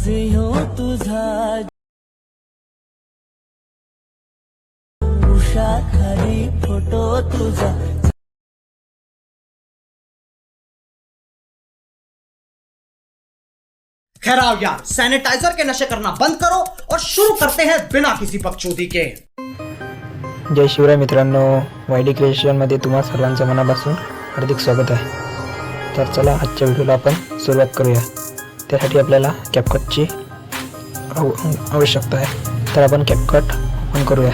हो तुझा उषा खाली फोटो तुझा। खैर आओ यार, सैनिटाइजर के नशे करना बंद करो और शुरू करते हैं बिना किसी बकचोदी के। जय शिवराय मित्रांनो, वायडी क्रिएशनमध्ये तुम्हा सर्वांचं मनापासून हार्दिक स्वागत आहे। तर चला आजच्या व्हिडिओला आपण सुरुवात करूया। त्यासाठी आपल्याला कॅपकटची आवश्यकता आहे। तर आपण कॅपकट ओपन करूया।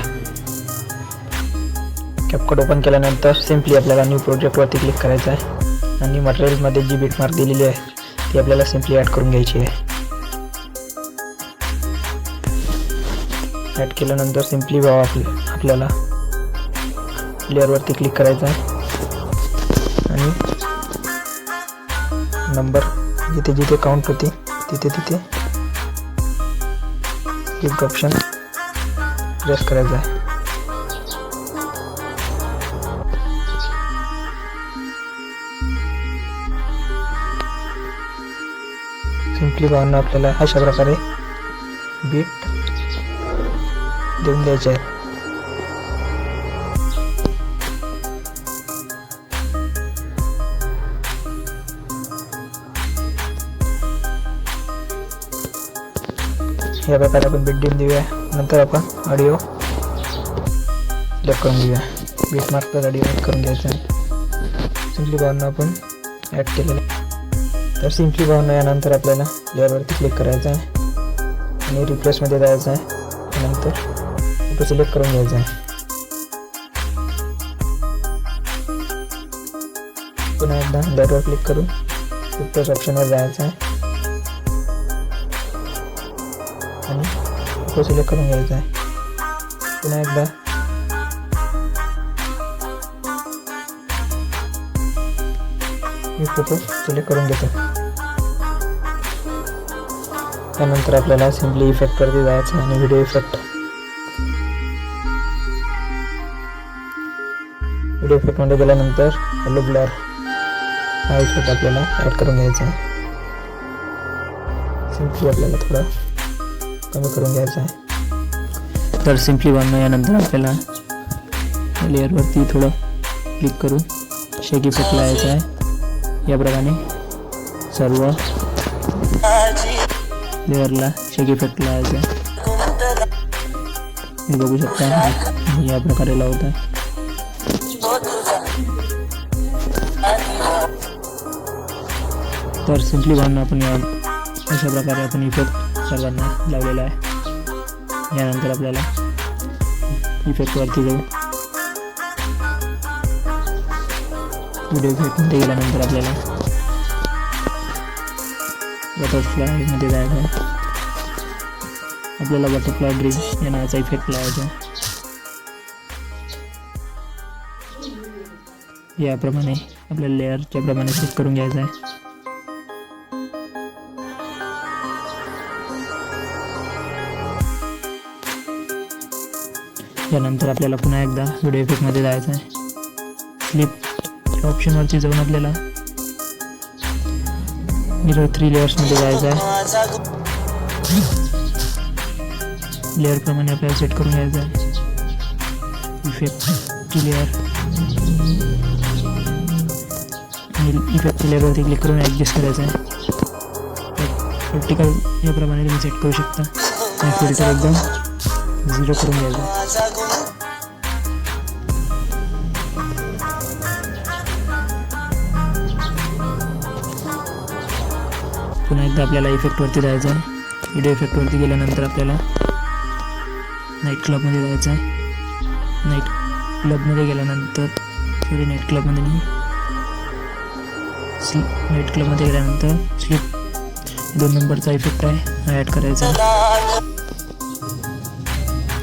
कॅपकट ओपन केल्यानंतर सिंपली आपल्याला न्यू प्रोजेक्टवरती क्लिक करायचं आहे आणि मटेरियलमध्ये जी बिटमार्क दिलेली आहे ती आपल्याला सिंपली ॲड करून घ्यायची आहे। ॲड केल्यानंतर सिंपली आपल्याला लेअरवरती क्लिक करायचं आहे आणि नंबर जिथे जिथे काउंट होती तिथे तिथे क्लिक ऑप्शन प्रेस करायचं आहे। सिंपली भावना आपल्याला अशा प्रकारे बीट देऊन द्यायचे आहेत। या प्रकारे आपण बीट देऊन देऊया। नंतर आपण ऑडिओ सिलेक्ट करून घेऊया। बीट मार्कवर ऑडिओ ॲड करून घ्यायचा आहे। सिंपली भावना आपण ॲड केलेलं आहे। तर सिंपली भावना यानंतर आपल्याला लेअरवरती क्लिक करायचं आहे आणि रिप्लेसमध्ये जायचं आहे। नंतर फोटो सिलेक्ट करून घ्यायचा आहे। पुन्हा एकदा लेअरवर क्लिक करून रिप्लेस ऑप्शनवर जायचं आहे आणि फोटो सिलेक्ट करून घ्यायचा आहे। पुन्हा एकदा मी फोटो सिलेक्ट करून घेतो। त्यानंतर आपल्याला सिंपली इफेक्टवरती जायचं आणि व्हिडिओ इफेक्टमध्ये गेल्यानंतर हॅलो ब्लर हा इफेक्ट आपल्याला ॲड करून घ्यायचा आहे। सिंपली आपल्याला थोडं कमी करून घ्यायचं आहे। तर सिंपली बनणं यानंतर आपल्याला लेअरवरती थोडं क्लिक करून शेक इफेक्ट लावायचा आहे। याप्रमाणे सर्व लेअरला शेक इफेक्ट लावायचा आहे। हे बघू शकता या प्रकारे लावत आहे। तर सिंपली बनणं आपण अशा प्रकारे आपण इफेक्ट सर्वांना लावलेला आहे। यानंतर आपल्याला इफेक्टवरती जाऊ। व्हिडिओ इफेक्टमध्ये गेल्यानंतर आपल्याला बटरफ्लायमध्ये जायचं आहे। आपल्याला बटरफ्लाय ड्रीम या नावाचा इफेक्ट लावायचा आहे। याप्रमाणे आपल्याला लेअरच्या प्रमाणे सेट करून घ्यायचं आहे। यानंतर आपल्याला पुन्हा एकदा व्हिडिओ इफेक्टमध्ये जायचं आहे। क्लिप ऑप्शनवरती जाऊन आपल्याला मिरर 3 लेअर्समध्ये जायचं आहे। लेअर प्रमाणे आपल्याला सेट करून घ्यायचं आहे। इफेक्ट लेअर आणि इफेक्ट लेअरवरती क्लिक करून ॲडजस्ट करायचं आहे। वर्टिकल याप्रमाणे तुम्ही सेट करू शकता आणि फिल्टर एकदम 0 करून घ्यायचं। पुन्हा एकदा आपल्याला इफेक्टवरती जायचं आहे। व्हिडिओ इफेक्टवरती गेल्यानंतर आपल्याला नाईट क्लबमध्ये जायचं आहे। नाईट क्लबमध्ये गेल्यानंतर नाईट क्लबमध्ये गेल्यानंतर स्लिप 2 नंबरचा इफेक्ट आहे हा ॲड करायचा आहे।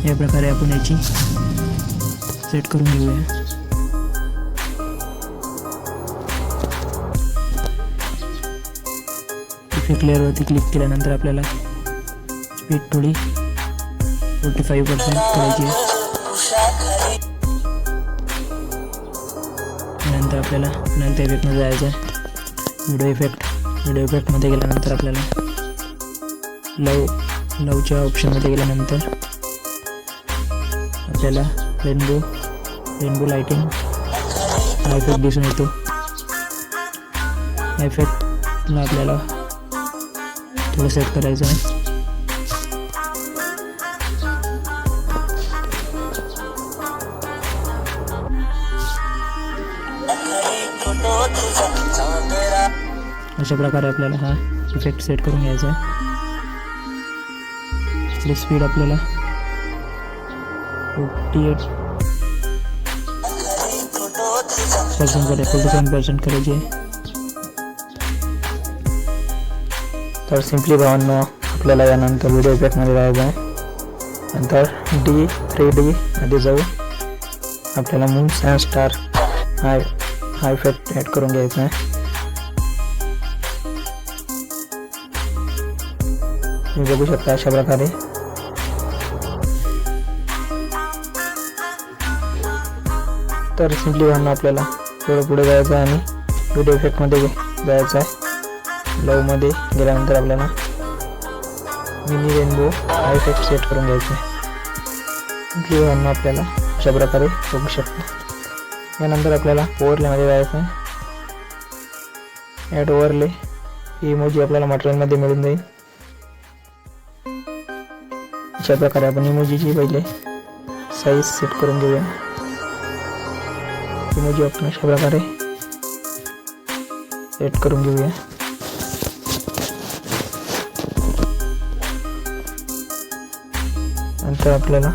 या प्रकारे आपण याची सेट करून घेऊया। इफेक्ट लेअरवरती क्लिक केल्यानंतर आपल्याला स्पीड थोडी 45% करायची आहे। नंतर आपल्याला नंतर इफेक्टमध्ये जायचं आहे। व्हिडिओ इफेक्टमध्ये गेल्यानंतर आपल्याला लवच्या ऑप्शनमध्ये गेल्यानंतर आपल्याला रेनबो लाइटिंग हा इफेक्ट दिसून येतो. हा इफेक्टला आपल्याला थोडं सेट करायचं आहे. अशा प्रकारे आपल्याला हा इफेक्ट सेट करून घ्यायचा आहे. स्पीड आपल्याला 48% करायची आहे. तर सिम्पली भावांनो आपल्याला यानंतर व्हिडिओ इफेक्टमध्ये जायचं आहे. नंतर D3D मध्ये जाऊ आपल्याला मून्स अँड स्टार हा इफेक्ट ॲड करून घ्यायचा आहे. तुम्ही बघू शकता अशा प्रकारे तर सिम्पली भावांनो आपल्याला थोडं पुढे जायचं आहे आणि व्हिडिओ इफेक्टमध्ये जायचं आहे. लवमध्ये गेल्यानंतर आपल्याला मिनी रेनबो हा इफेक्ट सेट करून घ्यायचा आहे. सिम्पली भावांनो आपल्याला अशा प्रकारे बघू शकता. यानंतर आपल्याला ओव्हरलेमध्ये जायचं आहे. ॲड ओव्हरले ही इमोजी आपल्याला मटेरियलमध्ये मिळून जाईल. अशा प्रकारे आपण इमोजीची पहिले साईज सेट करून घेऊया. इमोजी आपण अशा प्रकारे सेट करून घेऊया. नंतर आपल्याला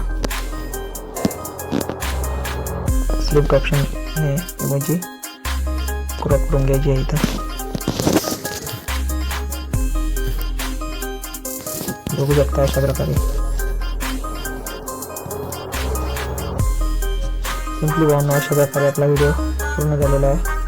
स्लिप ऑप्शन हे इमोजी क्रॉप करून घ्यायची आहे. इथं बघू शकता अशा प्रकारे सिम्पली भावांनो अशा प्रकारे आपला व्हिडिओ पूर्ण झालेला आहे.